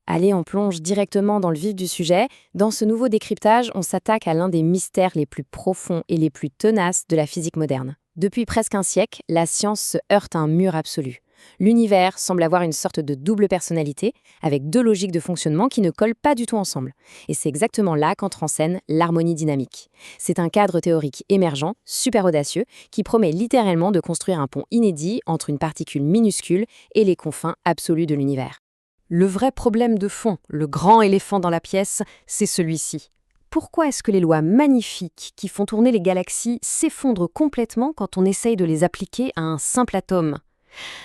Allez, on plonge directement dans le vif du sujet. Dans ce nouveau décryptage, on s'attaque à l'un des mystères les plus profonds et les plus tenaces de la physique moderne. Depuis presque un siècle, la science se heurte à un mur absolu. L'univers semble avoir une sorte de double personnalité, avec deux logiques de fonctionnement qui ne collent pas du tout ensemble. Et c'est exactement là qu'entre en scène l'harmonie dynamique. C'est un cadre théorique émergent, super audacieux, qui promet littéralement de construire un pont inédit entre une particule minuscule et les confins absolus de l'univers. Le vrai problème de fond, le grand éléphant dans la pièce, c'est celui-ci. Pourquoi est-ce que les lois magnifiques qui font tourner les galaxies s'effondrent complètement quand on essaye de les appliquer à un simple atome ?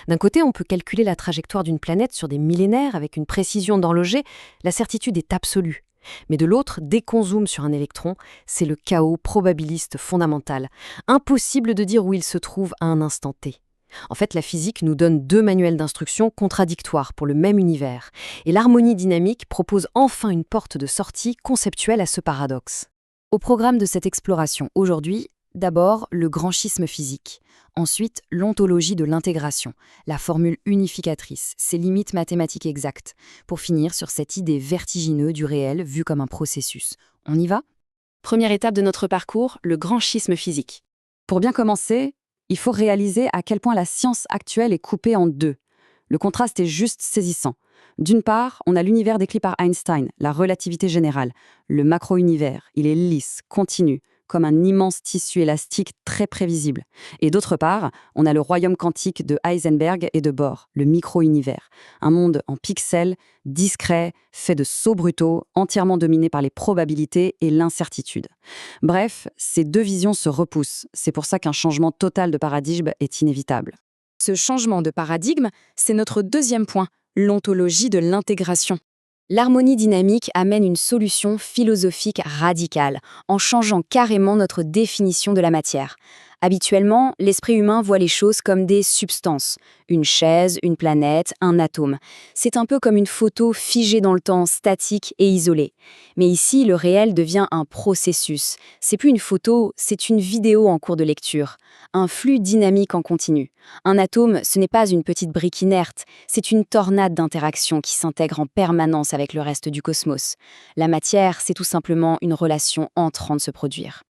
D'un côté, on peut calculer la trajectoire d'une planète sur des millénaires avec une précision d'horloger, la certitude est absolue. Mais de l'autre, dès qu'on zoome sur un électron, c'est le chaos probabiliste fondamental. Impossible de dire où il se trouve à un instant T. En fait, la physique nous donne deux manuels d'instruction contradictoires pour le même univers. Et l'harmonie dynamique propose enfin une porte de sortie conceptuelle à ce paradoxe. Au programme de cette exploration aujourd'hui, d'abord le grand schisme physique. Ensuite, l'ontologie de l'intégration, la formule unificatrice, ses limites mathématiques exactes, pour finir sur cette idée vertigineuse du réel vu comme un processus. On y va ? Première étape de notre parcours, le grand schisme physique. Pour bien commencer, il faut réaliser à quel point la science actuelle est coupée en deux. Le contraste est juste saisissant. D'une part, on a l'univers décrit par Einstein, la relativité générale. Le macro-univers, il est lisse, continu, comme un immense tissu élastique très prévisible. Et d'autre part, on a le royaume quantique de Heisenberg et de Bohr, le micro-univers. Un monde en pixels, discret, fait de sauts brutaux, entièrement dominé par les probabilités et l'incertitude. Bref, ces deux visions se repoussent. C'est pour ça qu'un changement total de paradigme est inévitable. Ce changement de paradigme, c'est notre deuxième point, l'ontologie de l'intégration. L'harmonie dynamique amène une solution philosophique radicale, en changeant carrément notre définition de la matière. Habituellement, l'esprit humain voit les choses comme des substances. Une chaise, une planète, un atome. C'est un peu comme une photo figée dans le temps, statique et isolée. Mais ici, le réel devient un processus. C'est plus une photo, c'est une vidéo en cours de lecture. Un flux dynamique en continu. Un atome, ce n'est pas une petite brique inerte, c'est une tornade d'interactions qui s'intègre en permanence avec le reste du cosmos. La matière, c'est tout simplement une relation en train de se produire.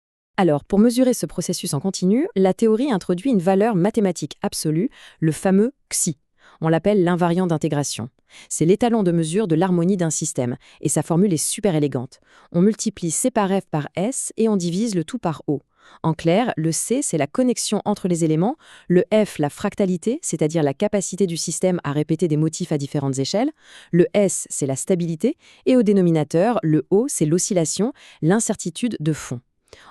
Alors, pour mesurer ce processus en continu, la théorie introduit une valeur mathématique absolue, le fameux xi. On l'appelle l'invariant d'intégration. C'est l'étalon de mesure de l'harmonie d'un système, et sa formule est super élégante. On multiplie C par F par S et on divise le tout par O. En clair, le C, c'est la connexion entre les éléments, le F, la fractalité, c'est-à-dire la capacité du système à répéter des motifs à différentes échelles, le S, c'est la stabilité, et au dénominateur, le O, c'est l'oscillation, l'incertitude de fond.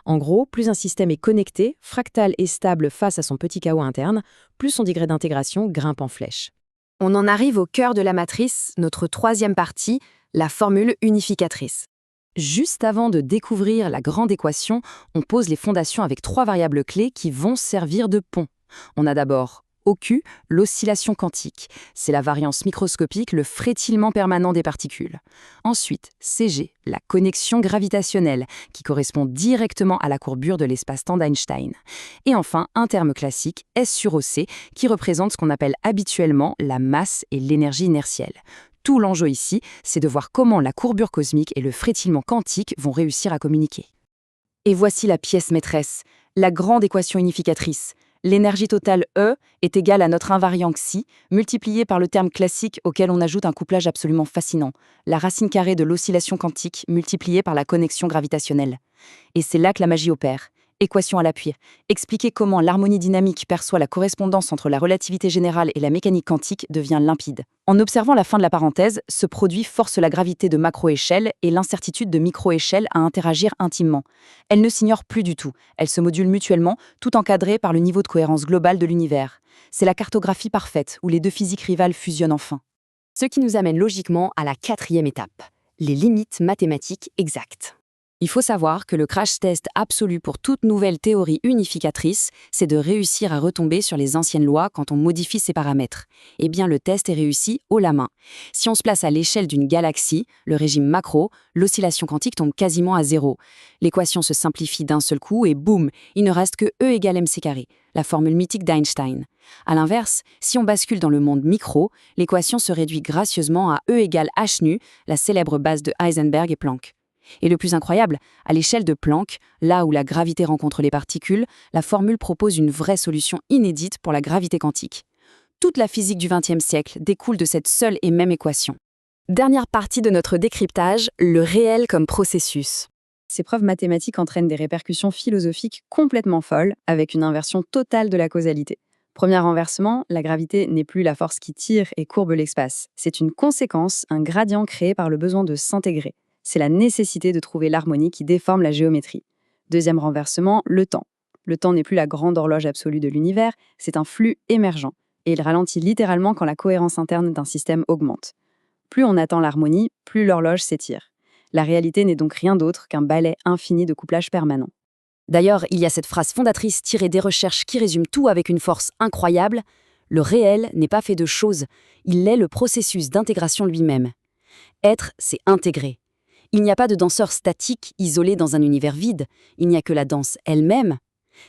En gros, plus un système est connecté, fractal et stable face à son petit chaos interne, plus son degré d'intégration grimpe en flèche. On en arrive au cœur de la matrice, notre troisième partie, la formule unificatrice. Juste avant de découvrir la grande équation, on pose les fondations avec trois variables clés qui vont servir de pont. On a d'abord OQ, l'oscillation quantique. C'est la variance microscopique, le frétillement permanent des particules. Ensuite, CG, la connexion gravitationnelle, qui correspond directement à la courbure de l'espace-temps d'Einstein. Et enfin, un terme classique, S sur OC, qui représente ce qu'on appelle habituellement la masse et l'énergie inertielle. Tout l'enjeu ici, c'est de voir comment la courbure cosmique et le frétillement quantique vont réussir à communiquer. Et voici la pièce maîtresse, la grande équation unificatrice. L'énergie totale E est égale à notre invariant xi, multiplié par le terme classique auquel on ajoute un couplage absolument fascinant, la racine carrée de l'oscillation quantique multipliée par la connexion gravitationnelle. Et c'est là que la magie opère. Équation à l'appui. Expliquer comment l'harmonie dynamique perçoit la correspondance entre la relativité générale et la mécanique quantique devient limpide. En observant la fin de la parenthèse, ce produit force la gravité de macro-échelle et l'incertitude de micro-échelle à interagir intimement. Elles ne s'ignorent plus du tout, elles se modulent mutuellement, tout encadrées par le niveau de cohérence globale de l'univers. C'est la cartographie parfaite, où les deux physiques rivales fusionnent enfin. Ce qui nous amène logiquement à la quatrième étape, les limites mathématiques exactes. Il faut savoir que le crash test absolu pour toute nouvelle théorie unificatrice, c'est de réussir à retomber sur les anciennes lois quand on modifie ses paramètres. Eh bien, le test est réussi haut la main. Si on se place à l'échelle d'une galaxie, le régime macro, l'oscillation quantique tombe quasiment à zéro. L'équation se simplifie d'un seul coup et boum, il ne reste que E égale mc², la formule mythique d'Einstein. A l'inverse, si on bascule dans le monde micro, l'équation se réduit gracieusement à E égale h nu, la célèbre base de Heisenberg et Planck. Et le plus incroyable, à l'échelle de Planck, là où la gravité rencontre les particules, la formule propose une vraie solution inédite pour la gravité quantique. Toute la physique du XXe siècle découle de cette seule et même équation. Dernière partie de notre décryptage, le réel comme processus. Ces preuves mathématiques entraînent des répercussions philosophiques complètement folles, avec une inversion totale de la causalité. Premier renversement, la gravité n'est plus la force qui tire et courbe l'espace. C'est une conséquence, un gradient créé par le besoin de s'intégrer. C'est la nécessité de trouver l'harmonie qui déforme la géométrie. Deuxième renversement, le temps. Le temps n'est plus la grande horloge absolue de l'univers, c'est un flux émergent, et il ralentit littéralement quand la cohérence interne d'un système augmente. Plus on attend l'harmonie, plus l'horloge s'étire. La réalité n'est donc rien d'autre qu'un ballet infini de couplage permanent. D'ailleurs, il y a cette phrase fondatrice tirée des recherches qui résume tout avec une force incroyable. Le réel n'est pas fait de choses, il est le processus d'intégration lui-même. Être, c'est intégrer. Il n'y a pas de danseur statique, isolé dans un univers vide, il n'y a que la danse elle-même.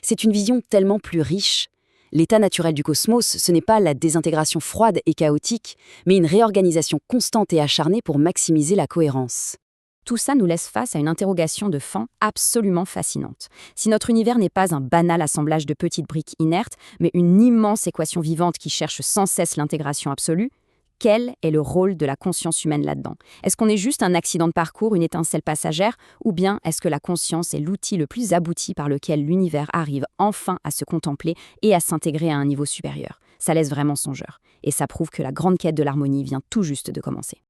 C'est une vision tellement plus riche. L'état naturel du cosmos, ce n'est pas la désintégration froide et chaotique, mais une réorganisation constante et acharnée pour maximiser la cohérence. Tout ça nous laisse face à une interrogation de fond absolument fascinante. Si notre univers n'est pas un banal assemblage de petites briques inertes, mais une immense équation vivante qui cherche sans cesse l'intégration absolue, quel est le rôle de la conscience humaine là-dedans? Est-ce qu'on est juste un accident de parcours, une étincelle passagère, ou bien est-ce que la conscience est l'outil le plus abouti par lequel l'univers arrive enfin à se contempler et à s'intégrer à un niveau supérieur? Ça laisse vraiment songeur, et ça prouve que la grande quête de l'harmonie vient tout juste de commencer.